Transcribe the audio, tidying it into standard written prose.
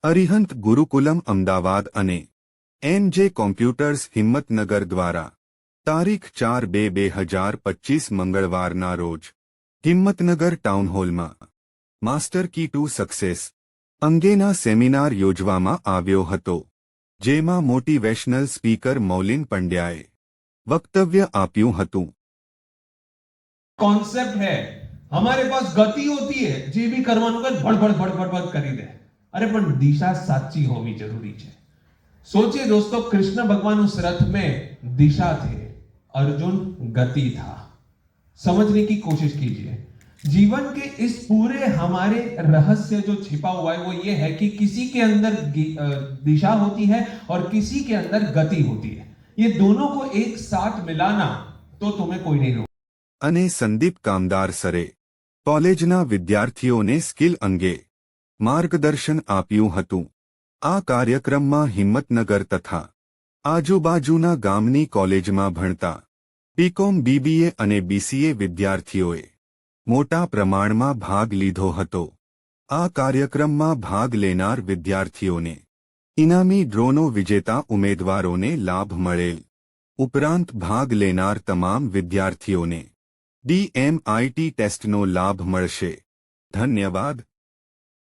અરિહંત ગુરુકુલમ અમદાવાદ અને NJ computers Himmatnagar દ્વારા તારીખ 4/2/2025 મંગળવારના રોજ હિંમતનગર ટાઉનહોલમાં માસ્ટર કી ટુ સક્સેસ અંગેના સેમિનાર યોજવામાં આવ્યો હતો, જેમાં મોટિવેશનલ સ્પીકર મૌલિન પંડ્યાએ વક્તવ્ય આપ્યું હતું। कॉन्सेप्ट है, हमारे पास गति होती है, जे भी करवानुं कर भड़ भड़ भड़ भड़ કરી દે। अरे पण दिशा साची होवी जरूरी है। सोचिए दोस्तों, कृष्ण भगवान उस रथ में दिशा थे, अर्जुन गति था। समझने की कोशिश कीजिए। जीवन के इस पूरे हमारे रहस्य जो छिपा हुआ है वो ये है कि किसी के अंदर दिशा होती है और किसी के अंदर गति होती है। ये दोनों को एक साथ मिलाना तो तुम्हें कोई नहीं रोक। અને સંદીપ કામદાર સરે કોલેજના વિદ્યાર્થીઓને સ્કિલ અંગે માર્ગદર્શન આપ્યું હતું। આ કાર્યક્રમમાં હિંમતનગર તથા આજુબાજુના ગામની કોલેજમાં ભણતા બીકોમ, બીબીએ અને બીસીએ વિદ્યાર્થીઓએ મોટા પ્રમાણમાં ભાગ લીધો હતો। આ કાર્યક્રમમાં ભાગ લેનાર વિદ્યાર્થીઓને ઇનામી ડ્રોનો વિજેતા ઉમેદવારોને લાભ મળેલ। ઉપરાંત ભાગ લેનાર તમામ વિદ્યાર્થીઓને DMIT ટેસ્ટનો લાભ મળશે। ધન્યવાદ।